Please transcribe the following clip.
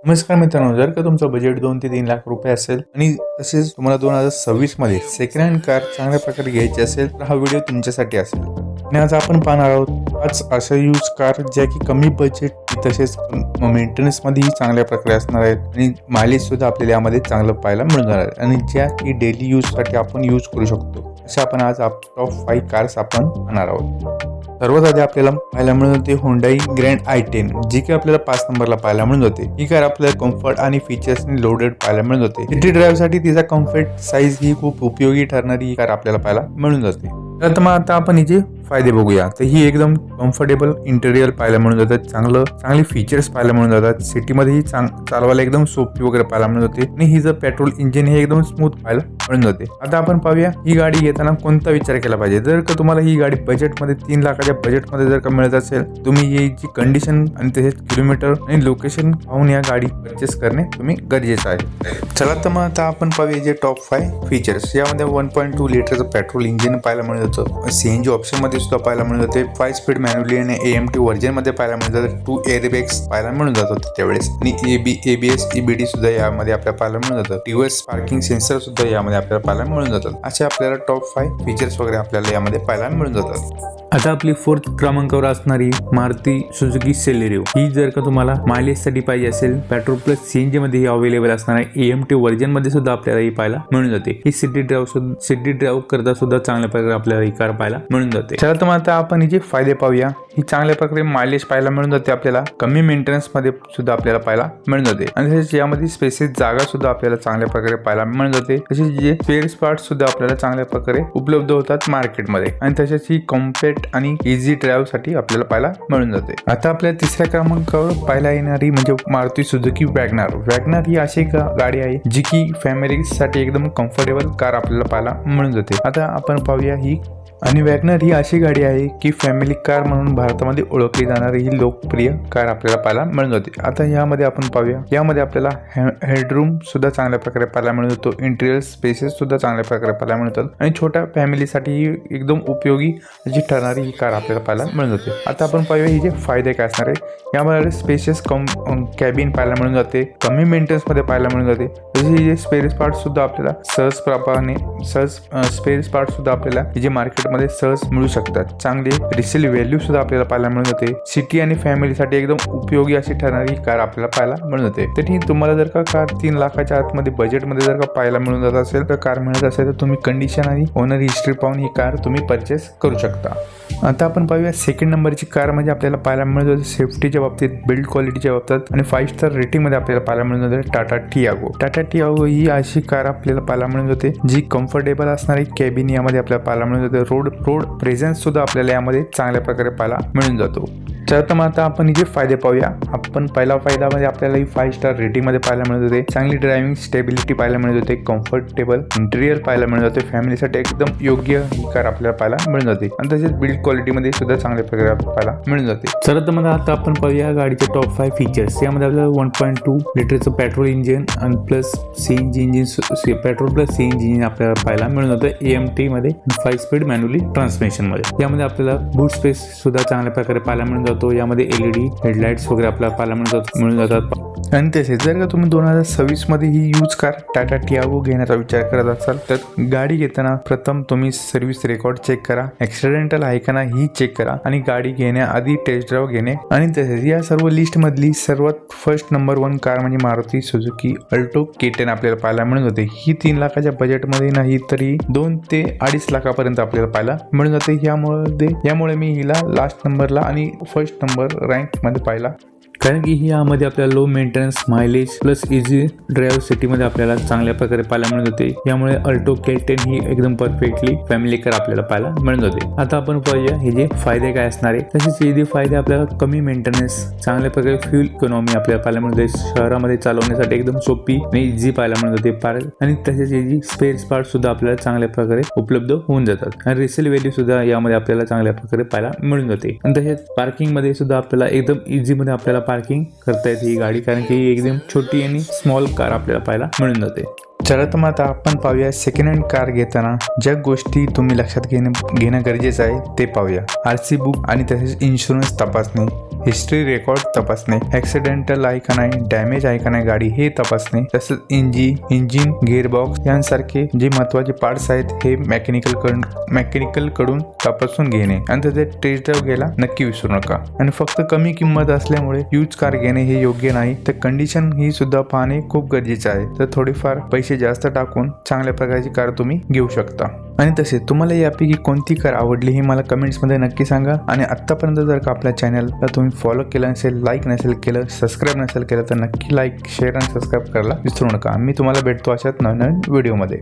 नमस्कार मित्रांनो, जर का तुमचं बजेट 2 ते 3 लाख रुपये असेल आणि तसेच तुम्हाला 2026 मध्ये सेकंड हँड कार चांगल्या प्रकारे घ्यायची असेल तर हा व्हिडिओ तुमच्यासाठी असेल. आणि आज आपण पाहणार आहोत 5 अशा यूज कार ज्या की कमी बजेट तसेच मेंटेनन्समध्येही चांगल्या प्रकारे असणार आहेत आणि मायलेज सुद्धा आपल्याला यामध्ये चांगलं पाहायला मिळणार आहे आणि ज्या की डेली यूजसाठी आपण यूज करू शकतो. अशा आपण आज टॉप 5 कार्स आपण पाहणार आहोत. सर्वात आधी आपल्याला पाहायला मिळून जाते Hyundai Grand i10, जी की आपल्याला 5 नंबरला पाहायला मिळून जाते. ही कार आपल्याला कम्फर्ट आणि फीचर्सनी लोडेड पाहायला मिळून जाते. सिटी ड्राईव्हसाठी तिचा कम्फर्ट साईज ही खूप उपयोगी ठरणारी ही कार आपल्याला पाहायला मिळून जाते. तर मग आता आपण हिचे फायदे बघूया. तर ही एकदम कम्फर्टेबल इंटेरियर पाहायला मिळून जातात, चांगले फीचर्स पाहायला मिळून जातात. सिटीमध्येही चालवायला एकदम सोपी वगैरे पाहायला मिळून जाते आणि हिचं पेट्रोल इंजिन हे एकदम स्मूथ पाहायला मिळून जाते. आता आपण पाहूया ही गाडी घेताना कोणता विचार केला पाहिजे. जर का तुम्हाला ही गाडी बजेटमध्ये 3 लाखाच्या बजेटमध्ये जर का मिळत असेल, तुम्ही याची कंडिशन आणि तसेच किलोमीटर आणि लोकेशन पाहून या गाडी परचेस करणे तुम्ही गरजेचं आहे. चला तर मग आता आपण पाहूया जे टॉप 5 फीचर्स. यामध्ये 1.2 लिटरचं पेट्रोल इंजिन पाहायला मिळून जातं. सीएनजी ऑप्शन मध्ये सुद्धा पाहायला मिळून जाते. 5 स्पीड मॅन्युअली आणि AMT व्हर्जन मध्ये पाहायला मिळून जातं. 2 एअरबॅग्स पाहायला मिळून जातात त्यावेळेस आणि ABS EBD सुद्धा यामध्ये आपल्याला पाहायला मिळून जातं. रिव्हर्स पार्किंग सेन्सर सुद्धा यामध्ये आपल्याला पाहायला मिळून जातात. असे आपल्याला टॉप 5 फीचर्स वगैरे आपल्याला यामध्ये पाहायला मिळून जातात. आता आपली 4th क्रमांकावर असणारी मारुती सुझुकी सेलेरिओ ही जर का तुम्हाला मायलेज साठी पाहिजे असेल, पेट्रोल प्लस सीएनजी मध्ये ही अवेलेबल असणार आहे. AMT व्हर्जन मध्ये सुद्धा आपल्याला ही पाहायला मिळून जाते. ही सिटी ड्राईव्ह करता सुद्धा चांगल्या प्रकारे आपल्याला ही कार पाहायला मिळून जाते. चला तर मग आता आपण हिचे फायदे पाहूया. ही चांगल्या प्रकारे मायलेज पाहायला मिळून जाते आपल्याला. कमी मेंटेनन्स मध्ये सुद्धा आपल्याला पाहायला मिळून जाते आणि तसेच यामध्ये स्पेसेस जागा सुद्धा आपल्याला चांगल्या प्रकारे पाहायला मिळून जाते. तसेच जे स्पेअर पार्ट्स सुद्धा आपल्याला चांगल्या प्रकारे उपलब्ध होतात मार्केटमध्ये आणि तसेच ही कॉम्पॅक्ट आणि इझी ड्राईव्ह साठी आपल्याला पाहायला मिळून जाते. आता आपल्या 3ऱ्या क्रमांकावर पाहायला येणारी म्हणजे मारुती सुझुकी वॅगनार ही अशी गाडी आहे जी की फॅमिली साठी एकदम कम्फर्टेबल कार आपल्याला पाहायला मिळून जाते. आता आपण पाहूया ही आणि वॅगनर ही अशी गाडी आहे की फॅमिली कार म्हणून भारतामध्ये ओळखली जाणारी ही लोकप्रिय कार आपल्याला पाहायला मिळून जाते. आता यामध्ये आपण पाहूया, यामध्ये आपल्याला हेडरूम सुद्धा चांगल्या प्रकारे पाहायला मिळून जातो. इंटिरियर स्पेसेस सुद्धा चांगल्या प्रकारे पाहायला मिळतात आणि छोट्या फॅमिलीसाठी ही एकदम उपयोगी अशी ठरणारी ही कार आपल्याला पाहायला मिळून जाते. आता आपण पाहूया हिचे फायदे काय असणार आहे. यामध्ये स्पेशियस कॅबिन पाहायला मिळून जाते. कमी मेंटेनन्स मध्ये पाहायला मिळून जाते. तसे हिचे स्पेअर पार्ट सुद्धा आपल्याला सहज स्पेअर पार्ट सुद्धा आपल्याला हिचे मार्केट मध्ये सहज मिळू शकतात. चांगले रिसेल व्हॅल्यू सुद्धा आपल्याला पाहायला मिळून जाते. सिटी आणि फॅमिलीसाठी एकदम उपयोगी अशी ठरणारी कार आपल्याला पाहायला मिळून जाते. तरी तुम्हाला जर का कार 3 लाखाच्या आतमध्ये बजेटमध्ये जर का पाहायला मिळून जात असेल तर कार मिळत असेल तर तुम्ही कंडिशन आणि ओनर हिस्ट्री पाहून ही कार तुम्ही परचेस करू शकता. आता आपण पाहूया सेकंड नंबरची कार म्हणजे आपल्याला पाहायला मिळत जाते सेफ्टीच्या बाबतीत, बिल्ड क्वालिटीच्या बाबतीत आणि 5 स्टार रेटिंग मध्ये आपल्याला पाहायला मिळून जाते टाटा टियागो ही अशी कार आपल्याला पाहायला मिळून जाते जी कम्फर्टेबल असणारी कॅबिन यामध्ये आपल्याला पाहायला मिळून जाते. रोड प्रेझेन्स सुद्धा आपल्याला यामध्ये चांगल्या प्रकारे पाहायला मिळून जातो. तर मग आता आपण हिचे फायदे पाहूया. आपण पहिला फायदा म्हणजे आपल्याला ही 5 स्टार रेटिंग मध्ये पाहायला मिळत होते. चांगली ड्रायव्हिंग स्टेबिलिटी पाहायला मिळत होते. कम्फर्टेबल इंटेरियर पाहायला मिळत होते. फॅमिलीसाठी एकदम योग्य ही कार आपल्याला पाहायला मिळून जाते आणि तसेच बिल्ड क्वालिटी मध्ये सुद्धा चांगल्या प्रकारे पाहायला मिळून जाते. तर मग आता आपण पाहूया गाडीचे टॉप 5 फीचर्स. यामध्ये आपल्याला 1.2 लिटरचं पेट्रोल इंजिन आणि plus CNG engine, petrol plus CNG engine आपल्याला पाहायला मिळून जातं. AMT मध्ये 5 स्पीड मॅन्युअली ट्रान्समिशन मध्ये. यामध्ये आपल्याला बूट स्पेस सुद्धा चांगल्या प्रकारे पाहायला मिळून जातो. यामध्ये LED हेडलाइट्स वगैरे आपल्याला पाहायला मिळून जातात. आणि तसेच जर का तुम्ही 2026 मध्ये ही यूज कार टाटा टियागो घेण्याचा विचार करत असाल तर गाडी घेताना प्रथम तुम्ही सर्व्हिस रेकॉर्ड चेक करा, ऍक्सिडेंटल आहे का नाही ही चेक करा आणि गाडी घेण्याआधी टेस्ट ड्राईव्ह घेणे. आणि तसेच या सर्व लिस्ट मधली सर्वात फर्स्ट नंबर 1 कार म्हणजे मारुती सुझुकी अल्टो K10 आपल्याला पाहायला मिळून जाते. ही 3 लाखाच्या बजेटमध्ये नाही तरी 2 ते 2.5 लाखापर्यंत आपल्याला पाहायला मिळून जाते. यामुळे मी हिला लास्ट नंबरला आणि फर्स्ट नंबर रँक मध्ये पाहिला, कारण की यामध्ये आपल्याला low maintenance, mileage plus easy drive सिटीमध्ये आपल्याला चांगल्या प्रकारे पाहायला मिळून जाते. यामुळे अल्टो K10 ही एकदम परफेक्टली फॅमिली कार आपल्याला पाहायला मिळून जाते. आता आपण पाहूया हे जे फायदे काय असणार आहे. तसेच हे फायदे आपल्याला कमी मेंटेनन्स, चांगल्या प्रकारे फ्युल इकॉनॉमी आपल्याला पाहायला मिळून जाते. शहरामध्ये चालवण्यासाठी एकदम सोपी आणि इझी पाहायला मिळून जाते. आणि तसेच हे स्पेअर पार्ट सुद्धा आपल्याला चांगल्या प्रकारे उपलब्ध होऊन जातात आणि रिसेल व्हॅल्यू सुद्धा यामध्ये आपल्याला चांगल्या प्रकारे पाहायला मिळून जाते. आणि तसेच पार्किंग मध्ये सुद्धा आपल्याला एकदम इझी मध्ये आपल्याला पार्किंग करता येते ही गाडी, कारण की एकदम छोटी आणि स्मॉल कार आपल्याला पाहायला मिळून जाते. चला तर मग आता आपण पाहूया सेकंड हँड कार घेताना ज्या गोष्टी तुम्ही लक्षात घेणं गरजेचं आहे ते पाहूया. RC बुक आणि तसेच इन्शुरन्स तपासणे, हिस्ट्री रेकॉर्ड तपासणे, ऍक्सिडेंटल आहे का नाही, डॅमेज आहे का नाही गाडी हे तपासणे, तसंच इंजिन गिअरबॉक्स यांसारखे जे महत्त्वाचे पार्ट्स आहेत हे मेकॅनिकल कडून तपासून घेणे आणि त्याचे टेस्ट ड्राइव्ह घ्यायला नक्की विसरू नका. आणि फक्त कमी किंमत असल्यामुळे यूज कार घेणे हे योग्य नाही, तर कंडिशन ही सुद्धा पाहणे खूप गरजेचे आहे. तर थोडेफार पैसे जास्त टाकून चांगल्या प्रकारची कार तुम्ही घेऊ शकता. आणि तसेच तुम्हाला यापैकी कोणती कार आवडली हे मला कमेंट्समध्ये नक्की सांगा. आणि आत्तापर्यंत जर का आपल्या चॅनलला तुम्ही फॉलो केलं नसेल, लाईक नसेल केलं, सबस्क्राईब नसेल केलं तर नक्की लाईक, शेअर आणि सबस्क्राईब करायला विसरू नका. मी तुम्हाला भेटतो अशाच नवीन व्हिडिओमध्ये.